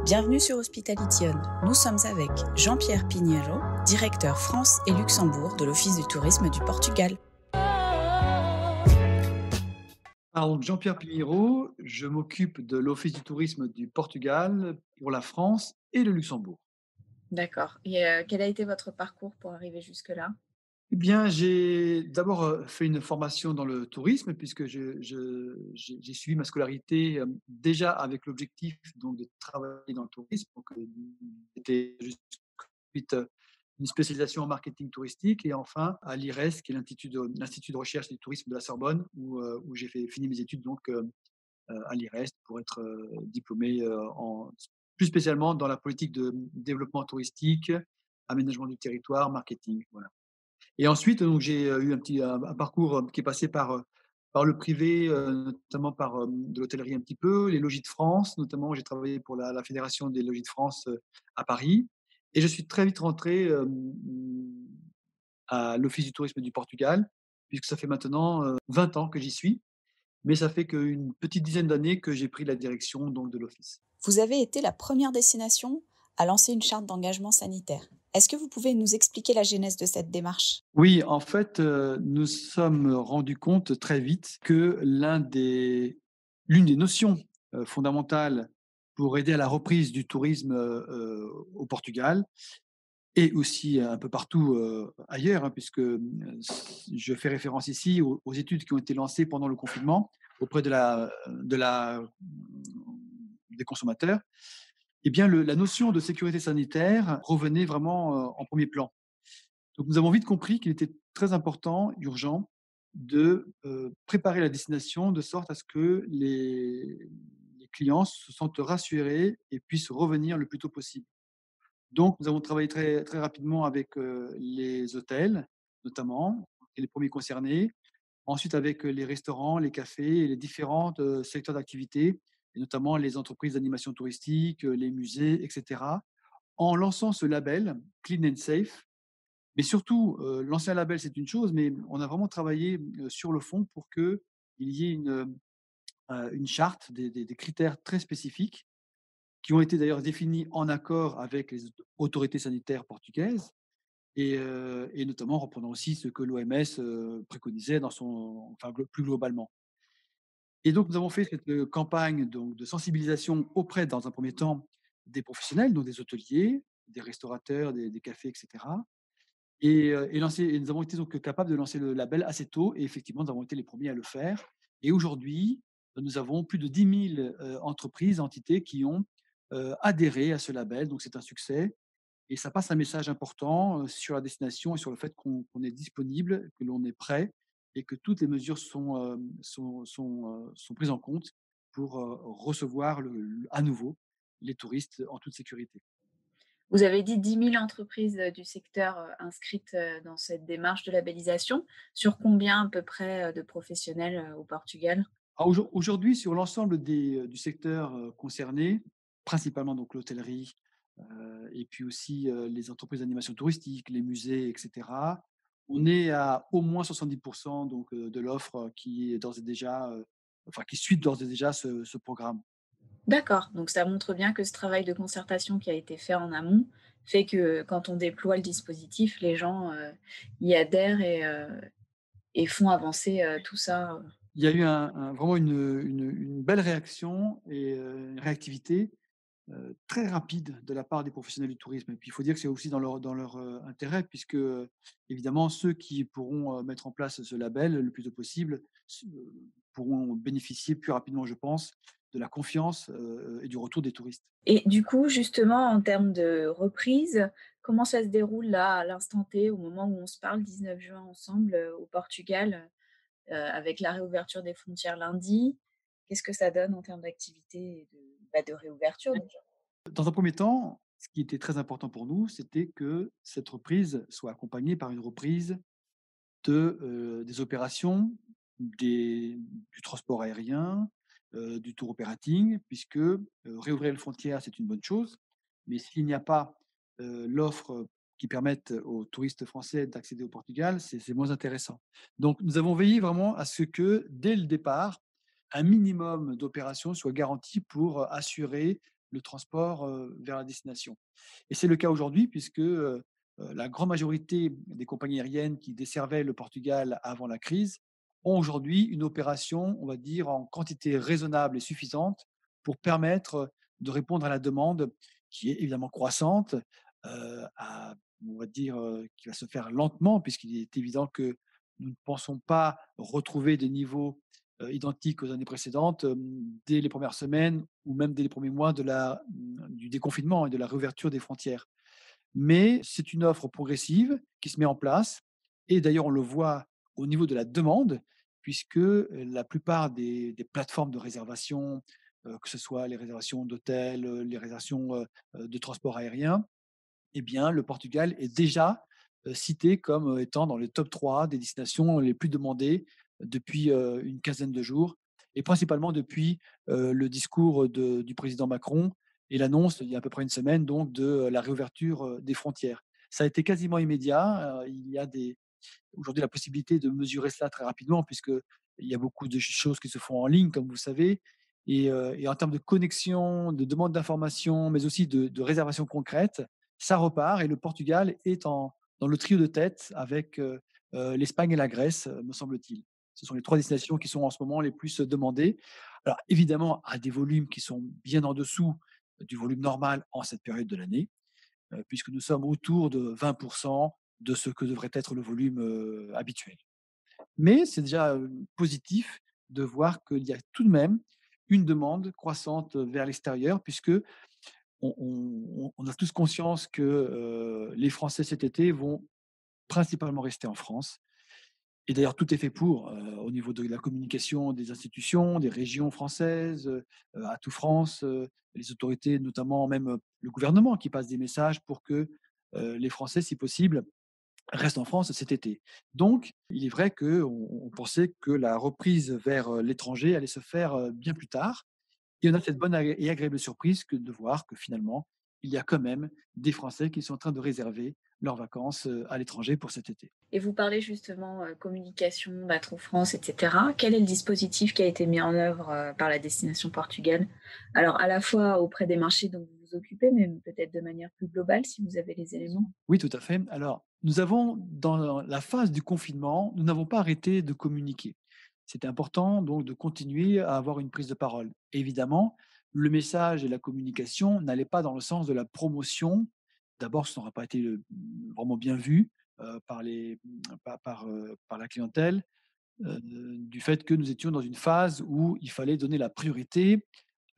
Bienvenue sur Hospitality On. Nous sommes avec Jean-Pierre Pinheiro, directeur France et Luxembourg de l'Office du tourisme du Portugal. Alors, donc, Jean-Pierre Pinheiro, je m'occupe de l'Office du tourisme du Portugal pour la France et le Luxembourg. D'accord. Et quel a été votre parcours pour arriver jusque-là? Eh bien, j'ai d'abord fait une formation dans le tourisme puisque j'ai suivi ma scolarité déjà avec l'objectif donc, de travailler dans le tourisme. Donc, c'était ensuite une spécialisation en marketing touristique et enfin à l'IRES, qui est l'Institut de recherche et du tourisme de la Sorbonne, où j'ai fini mes études donc, à l'IRES pour être diplômé plus spécialement dans la politique de développement touristique, aménagement du territoire, marketing. Voilà. Et ensuite, donc, j'ai eu un parcours qui est passé par le privé, notamment par de l'hôtellerie un petit peu, les logis de France, notamment j'ai travaillé pour la Fédération des logis de France à Paris. Et je suis très vite rentré à l'Office du tourisme du Portugal, puisque ça fait maintenant 20 ans que j'y suis. Mais ça fait qu'une petite dizaine d'années que j'ai pris la direction donc de l'office. Vous avez été la première destination à lancer une charte d'engagement sanitaire. Est-ce que vous pouvez nous expliquer la genèse de cette démarche? Oui, en fait, nous sommes rendus compte très vite que l'une des notions, fondamentales pour aider à la reprise du tourisme, au Portugal et aussi un peu partout, ailleurs, hein, puisque, je fais référence ici aux études qui ont été lancées pendant le confinement auprès des consommateurs. Eh bien, la notion de sécurité sanitaire revenait vraiment en premier plan. Donc, nous avons vite compris qu'il était très important, urgent, de préparer la destination de sorte à ce que les clients se sentent rassurés et puissent revenir le plus tôt possible. Donc, nous avons travaillé très, très rapidement avec les hôtels, notamment, et les premiers concernés. Ensuite, avec les restaurants, les cafés et les différents secteurs d'activité, et notamment les entreprises d'animation touristique, les musées, etc. En lançant ce label Clean and Safe. Mais surtout, lancer un label, c'est une chose, mais on a vraiment travaillé sur le fond pour qu'il y ait une charte, des critères très spécifiques qui ont été d'ailleurs définis en accord avec les autorités sanitaires portugaises et notamment reprenant aussi ce que l'OMS préconisait plus globalement. Et donc, nous avons fait cette campagne donc, de sensibilisation auprès, dans un premier temps, des professionnels, donc des hôteliers, des restaurateurs, des cafés, etc. Et nous avons été donc capables de lancer le label assez tôt et effectivement, nous avons été les premiers à le faire. Et aujourd'hui, nous avons plus de 10 000 entreprises, entités qui ont adhéré à ce label. Donc, c'est un succès et ça passe un message important sur la destination et sur le fait qu'on est disponible, que l'on est prêt et que toutes les mesures sont prises en compte pour recevoir à nouveau les touristes en toute sécurité. Vous avez dit 10 000 entreprises du secteur inscrites dans cette démarche de labellisation. Sur combien à peu près de professionnels au Portugal? Alors aujourd'hui, sur l'ensemble du secteur concerné, principalement donc l'hôtellerie, et puis aussi les entreprises d'animation touristique, les musées, et cetera, on est à au moins 70 donc de l'offre qui est d'ores et déjà, qui suit d'ores et déjà ce programme. D'accord, donc ça montre bien que ce travail de concertation qui a été fait en amont fait que quand on déploie le dispositif, les gens y adhèrent et font avancer tout ça. Il y a eu vraiment une belle réaction et une réactivité très rapide de la part des professionnels du tourisme. Et puis, il faut dire que c'est aussi dans leur intérêt puisque, évidemment, ceux qui pourront mettre en place ce label le plus tôt possible pourront bénéficier plus rapidement, je pense, de la confiance et du retour des touristes. Et du coup, justement, en termes de reprise, comment ça se déroule là, à l'instant T, au moment où on se parle, 19 juin ensemble, au Portugal, avec la réouverture des frontières lundi? Qu'est-ce que ça donne en termes d'activité et de réouverture déjà? Dans un premier temps, ce qui était très important pour nous, c'était que cette reprise soit accompagnée par une reprise des opérations, du transport aérien, du tour operating, puisque, réouvrir les frontières, c'est une bonne chose, mais s'il n'y a pas, l'offre qui permette aux touristes français d'accéder au Portugal, c'est moins intéressant. Donc nous avons veillé vraiment à ce que, dès le départ, un minimum d'opérations soit garanti pour, assurer le transport, vers la destination. Et c'est le cas aujourd'hui puisque, la grande majorité des compagnies aériennes qui desservaient le Portugal avant la crise ont aujourd'hui une opération, on va dire, en quantité raisonnable et suffisante pour permettre de répondre à la demande qui est évidemment croissante, à on va dire, qui va se faire lentement puisqu'il est évident que nous ne pensons pas retrouver des niveaux, identiques aux années précédentes, dès les premières semaines ou même dès les premiers mois du déconfinement et de la réouverture des frontières. Mais c'est une offre progressive qui se met en place et d'ailleurs on le voit au niveau de la demande puisque, la plupart des plateformes de réservation, que ce soit les réservations d'hôtels, les réservations, de transport aérien, eh bien, le Portugal est déjà, cité comme, étant dans le top 3 des destinations les plus demandées depuis, une quinzaine de jours et principalement depuis, le discours du président Macron et l'annonce, il y a à peu près une semaine donc de, la réouverture, des frontières. Ça a été quasiment immédiat, il y a des aujourd'hui la possibilité de mesurer cela très rapidement puisqu'il y a beaucoup de choses qui se font en ligne, comme vous savez et en termes de connexion, de demande d'informations, mais aussi de réservations concrètes, ça repart et le Portugal est dans le trio de tête avec, l'Espagne et la Grèce, me semble-t-il. Ce sont les 3 destinations qui sont en ce moment les plus demandées. Alors évidemment, à des volumes qui sont bien en dessous du volume normal en cette période de l'année, puisque nous sommes autour de 20 de ce que devrait être le volume, habituel. Mais c'est déjà, positif de voir qu'il y a tout de même une demande croissante vers l'extérieur puisque on a tous conscience que, les Français cet été vont principalement rester en France et d'ailleurs tout est fait pour, au niveau de la communication des institutions, des régions françaises, Atout France, les autorités notamment même, le gouvernement qui passe des messages pour que, les Français si possible reste en France cet été. Donc, il est vrai qu'on pensait que la reprise vers, l'étranger allait se faire, bien plus tard et on a cette bonne et agréable surprise que de voir que finalement, il y a quand même des Français qui sont en train de réserver leurs vacances, à l'étranger pour cet été. Et vous parlez justement, communication, Bateau France et cetera. Quel est le dispositif qui a été mis en œuvre, par la destination Portugal? Alors à la fois auprès des marchés dont vous vous occupez, mais peut-être de manière plus globale si vous avez les éléments? Oui, tout à fait. Alors, nous avons dans la phase du confinement, nous n'avons pas arrêté de communiquer. C'était important donc de continuer à avoir une prise de parole. Évidemment, le message et la communication n'allaient pas dans le sens de la promotion. D'abord, ça n'aura pas été, vraiment bien vu, par par la clientèle, du fait que nous étions dans une phase où il fallait donner la priorité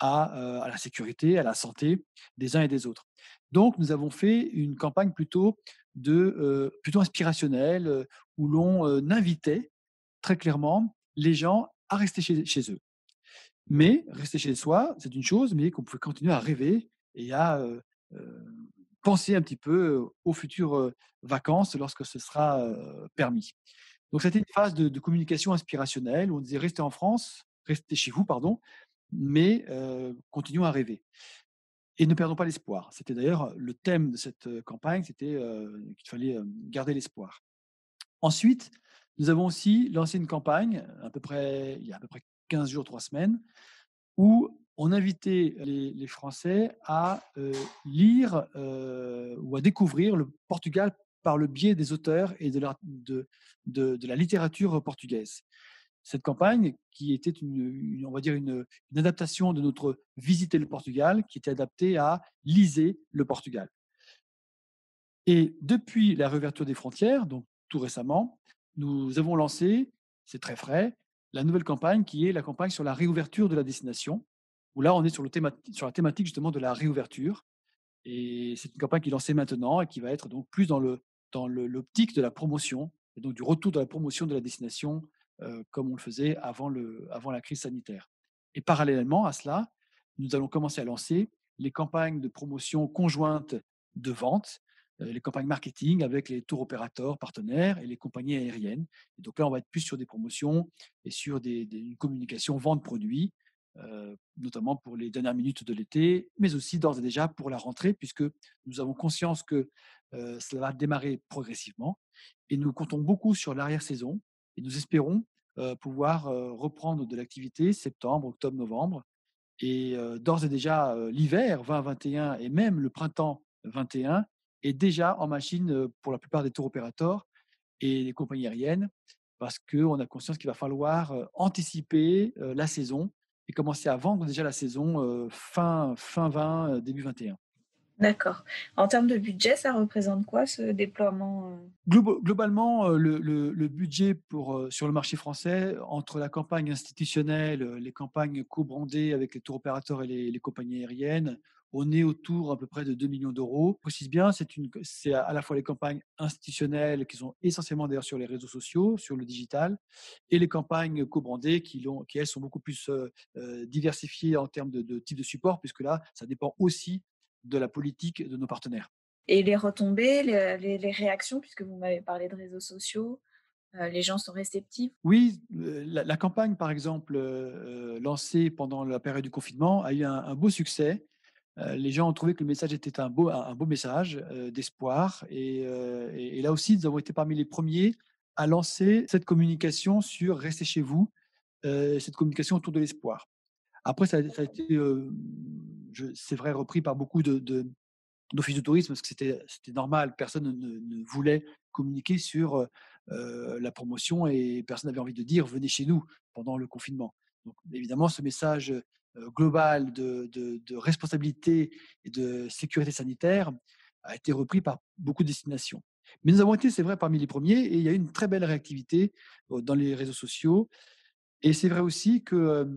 à la sécurité, à la santé des uns et des autres. Donc nous avons fait une campagne plutôt inspirationnelle, où l'on, invitait très clairement les gens à rester chez eux. Mais rester chez soi, c'est une chose, mais qu'on pouvait continuer à rêver et à, heu, penser un petit peu, aux futures, vacances lorsque ce sera, permis. Donc c'était une phase de communication inspirationnelle où on disait: «Restez en France, restez chez vous, pardon, mais continuons à rêver et ne perdons pas l'espoir». C'était d'ailleurs le thème de cette, campagne, c'était, qu'il fallait, garder l'espoir. Ensuite, nous avons aussi lancé une campagne, il y a à peu près 15 jours, 3 semaines, où on invitait les Français à, lire, ou à découvrir le Portugal par le biais des auteurs et de la littérature portugaise. Cette campagne qui était on va dire une adaptation de notre «Visiter le Portugal», qui était adaptée à «Lisez le Portugal». Et depuis la réouverture des frontières, donc tout récemment, nous avons lancé, c'est très frais, la nouvelle campagne qui est la campagne sur la réouverture de la destination, où là on est sur la thématique justement de la réouverture et c'est une campagne qui est lancée maintenant et qui va être donc plus l'optique de la promotion et donc du retour de la promotion de la destination, comme on le faisait avant la crise sanitaire. Et parallèlement à cela, nous allons commencer à lancer les campagnes de promotion conjointes de vente, les campagnes marketing avec les tours opérateurs partenaires et les compagnies aériennes. Et donc là, on va être plus sur des promotions et sur une communication vente produits, notamment pour les dernières minutes de l'été, mais aussi d'ores et déjà pour la rentrée, puisque nous avons conscience que cela va démarrer progressivement et nous comptons beaucoup sur l'arrière-saison et nous espérons pouvoir reprendre de l'activité septembre, octobre, novembre et d'ores et déjà, l'hiver 20-21 et même le printemps 21 est déjà en machine, pour la plupart des tours opérateurs et les compagnies aériennes, parce qu'on a conscience qu'il va falloir, anticiper, la saison et commencer à vendre déjà la saison, fin 20, début 21. D'accord. En termes de budget, ça représente quoi ce déploiement, Globalement, le budget pour, sur le marché français, entre la campagne institutionnelle, les campagnes co-brandées avec les tours opérateurs et les compagnies aériennes, on est autour à peu près de 2 millions d'euros. Je précise bien, c'est à la fois les campagnes institutionnelles qui sont essentiellement d'ailleurs sur les réseaux sociaux, sur le digital, et les campagnes co-brandées qui elles sont beaucoup plus, diversifiées en termes de type de support, puisque là, ça dépend aussi de la politique de nos partenaires. et les retombées, les réactions puisque vous m'avez parlé de réseaux sociaux, les gens sont réceptifs? Oui, la campagne, par exemple, lancée pendant la période du confinement a eu un beau succès. Les gens ont trouvé que le message était un beau message, d'espoir et là aussi, nous avons été parmi les premiers à lancer cette communication sur «Restez chez vous», cette communication autour de l'espoir. Après ça a été, je c'est vrai, repris par beaucoup d'office de tourisme parce que c'était normal. Personne ne voulait communiquer sur, la promotion et personne n'avait envie de dire: «Venez chez nous» pendant le confinement. Donc évidemment, ce message, global de responsabilité et de sécurité sanitaire a été repris par beaucoup de destinations. Mais nous avons été, c'est vrai, parmi les premiers et il y a eu une très belle réactivité, dans les réseaux sociaux et c'est vrai aussi que,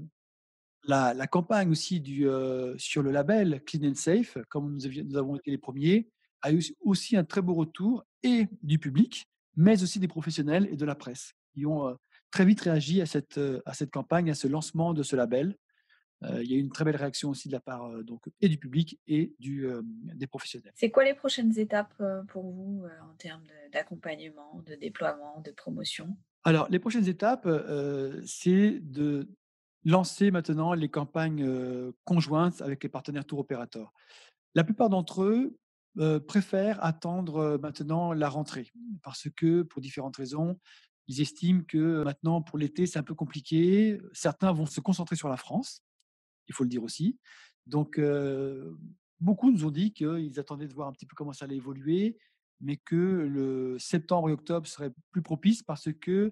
la campagne aussi sur le label Clean and Safe, comme nous avons été les premiers, a eu aussi un très beau retour et du public, mais aussi des professionnels et de la presse, qui ont, très vite réagi à cette campagne, à ce lancement de ce label. Il y a eu une très belle réaction aussi de la part, donc et du public et des professionnels. C'est quoi les prochaines étapes, pour vous, en termes d'accompagnement, de déploiement, de promotion? Alors les prochaines étapes, c'est de lancer maintenant les campagnes, conjointes avec les partenaires tour opérateurs. La plupart d'entre eux, préfèrent attendre, maintenant la rentrée parce que pour différentes raisons, ils estiment que maintenant pour l'été, c'est un peu compliqué. Certains vont se concentrer sur la France, il faut le dire aussi. Donc, beaucoup nous ont dit qu'ils attendaient de voir un petit peu comment ça allait évoluer, mais que le septembre et octobre seraient plus propices parce que,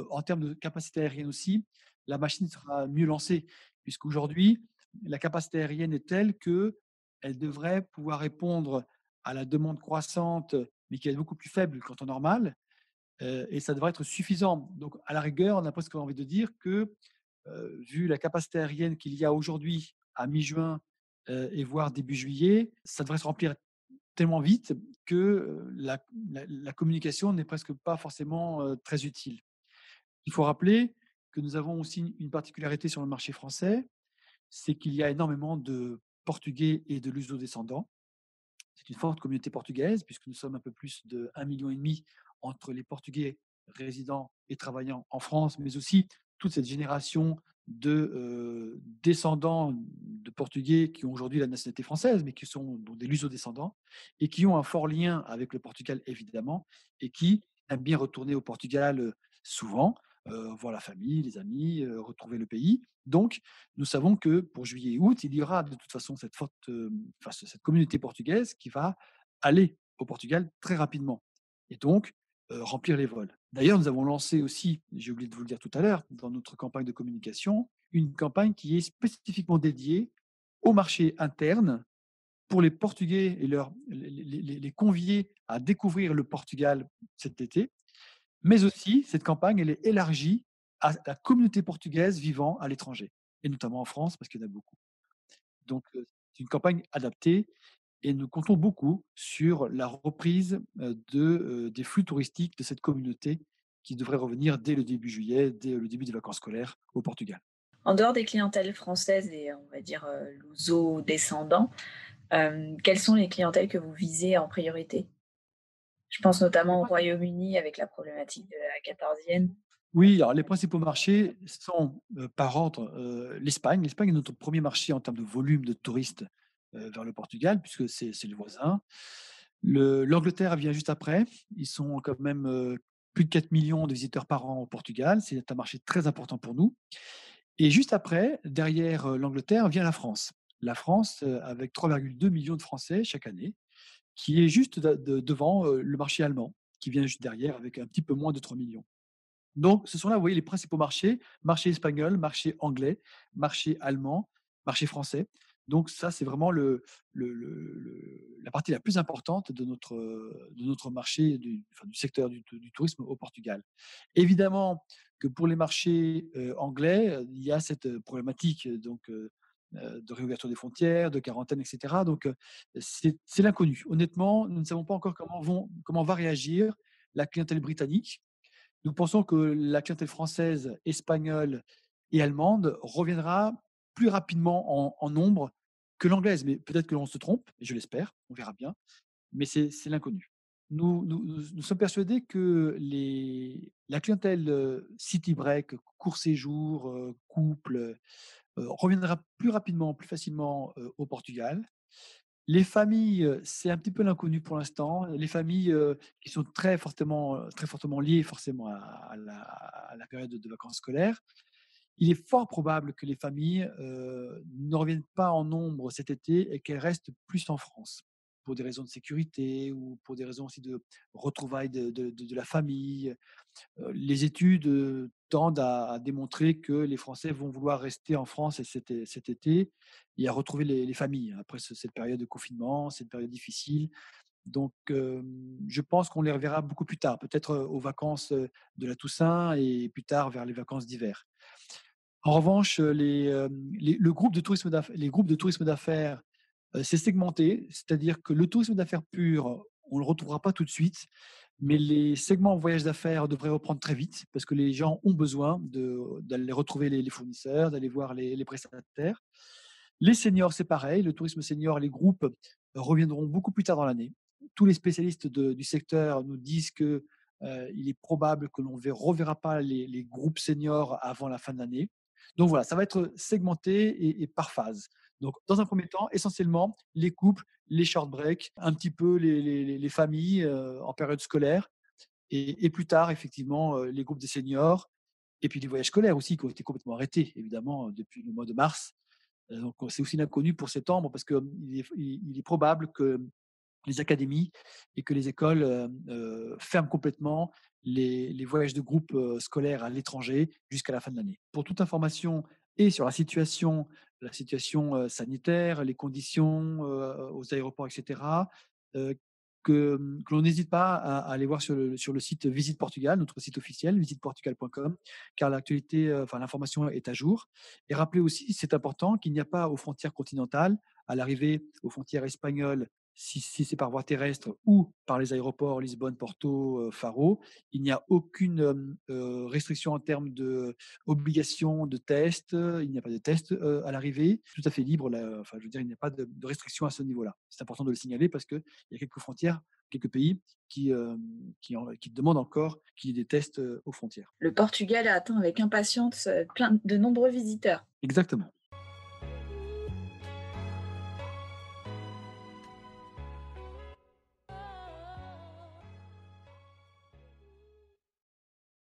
en termes de capacité aérienne aussi, la machine sera mieux lancée. Puisqu'aujourd'hui, la capacité aérienne est telle qu'elle devrait pouvoir répondre à la demande croissante, mais qui est beaucoup plus faible qu'en temps normal, et ça devrait être suffisant. Donc à la rigueur, on a presque envie de dire que, vu la capacité aérienne qu'il y a aujourd'hui à mi-juin, et voire début juillet, ça devrait se remplir tellement vite que, la communication n'est presque pas forcément, très utile. Il faut rappeler que nous avons aussi une particularité sur le marché français, c'est qu'il y a énormément de Portugais et de luso-descendants. C'est une forte communauté portugaise puisque nous sommes un peu plus de 1,5 million entre les Portugais résidant et travaillant en France, mais aussi toute cette génération de, descendants de Portugais qui ont aujourd'hui la nationalité française, mais qui sont donc des luso-descendants et qui ont un fort lien avec le Portugal évidemment et qui aiment bien retourner au Portugal, souvent, voir la famille, les amis, retrouver le pays. Donc nous savons que pour juillet et août, il y aura de toute façon cette forte, enfin, cette communauté portugaise qui va aller au Portugal très rapidement et donc remplir les vols. D'ailleurs, nous avons lancé aussi, j'ai oublié de vous le dire tout à l'heure, dans notre campagne de communication, une campagne qui est spécifiquement dédiée au marché interne pour les Portugais et les convier à découvrir le Portugal cet été, mais aussi cette campagne, elle est élargie à la communauté portugaise vivant à l'étranger et notamment en France parce qu'il y en a beaucoup. Donc, c'est une campagne adaptée et nous comptons beaucoup sur la reprise, des flux touristiques de cette communauté qui devrait revenir dès le début juillet, dès le début des vacances scolaires au Portugal. En dehors des clientèles françaises et on va dire, luso-descendants, quelles sont les clientèles que vous visez en priorité? Je pense Les notamment au princi Royaume-Uni avec la problématique de la quatorzième. Oui, alors les principaux marchés sont, par ordre, l'Espagne. L'Espagne est notre premier marché en termes de volume de touristes, vers le Portugal puisque c'est le voisin. L'Angleterre vient juste après. Ils sont quand même, plus de 4 millions de visiteurs par an au Portugal. C'est un marché très important pour nous Et juste après, derrière, l'Angleterre, vient la France. La France, avec 3,2 millions de Français chaque année, qui est juste devant, le marché allemand, qui vient juste derrière avec un petit peu moins de 3 millions. Donc ce sont là, vous voyez, les principaux marchés, marché espagnol, marché anglais, marché allemand, marché français. Donc ça, c'est vraiment la partie la plus importante de notre marché du secteur du tourisme au Portugal. Évidemment que pour les marchés, anglais, il y a cette, problématique, de réouverture des frontières, de quarantaine et cetera. Donc c'est l'inconnu. Honnêtement, nous ne savons pas encore comment va réagir la clientèle britannique. Nous pensons que la clientèle française, espagnole et allemande reviendra plus rapidement en nombre que l'anglaise, mais peut-être que l'on se trompe, et je l'espère, on verra bien, mais c'est l'inconnu. Nous sommes persuadés que la clientèle, city break, court séjour, couple, reviendra plus rapidement, plus facilement, au Portugal. Les familles, c'est un petit peu l'inconnu pour l'instant. Les familles, qui sont très fortement liées forcément à la période de vacances scolaires. Il est fort probable que les familles, ne reviennent pas en nombre cet été et qu'elles restent plus en France, pour des raisons de sécurité ou pour des raisons aussi de retrouvailles de la famille. Les études, tendent à démontrer que les Français vont vouloir rester en France et cet été et à retrouver les familles après cette période de confinement, cette période difficile. Donc, je pense qu'on les reverra beaucoup plus tard, peut-être, aux vacances, de la Toussaint et plus tard vers les vacances d'hiver. En revanche, les groupes de tourisme d'affaires, c'est segmenté, c'est-à-dire que le tourisme d'affaires pur, on ne le retrouvera pas tout de suite, mais les segments voyage d'affaires devraient reprendre très vite parce que les gens ont besoin d'aller retrouver les fournisseurs, d'aller voir les prestataires. Les seniors, c'est pareil, le tourisme senior, les groupes reviendront beaucoup plus tard dans l'année. Tous les spécialistes du secteur nous disent que il est probable que l'on ne reverra pas les groupes seniors avant la fin de l'année. Donc voilà, ça va être segmenté et par phase. Donc, dans un premier temps, essentiellement, les couples, les short breaks, un petit peu les familles en période scolaire, et plus tard, effectivement, les groupes des seniors, et puis les voyages scolaires aussi, qui ont été complètement arrêtés, évidemment, depuis le mois de mars. Donc, c'est aussi l'inconnu pour septembre, parce qu'il est probable que les académies et que les écoles ferment complètement les voyages de groupe scolaires à l'étranger jusqu'à la fin de l'année. Pour toute information et sur la situation sanitaire, les conditions aux aéroports, etc., euh, que l'on n'hésite pas à aller voir sur le site Visite Portugal, notre site officiel, visiteportugal.com, car l'actualité, enfin l'information est à jour. Et rappelez aussi, c'est important, qu'il n'y a pas aux frontières continentales, à l'arrivée aux frontières espagnoles, si c'est par voie terrestre ou par les aéroports Lisbonne, Porto, Faro, il n'y a aucune restriction en termes d'obligation de test. Il n'y a pas de test à l'arrivée. C'est tout à fait libre. Là, enfin, je veux dire, il n'y a pas de restriction à ce niveau-là. C'est important de le signaler parce qu'il y a quelques frontières, quelques pays qui demandent encore qu'il y ait des tests aux frontières. Le Portugal attend avec impatience, plein de nombreux visiteurs. Exactement.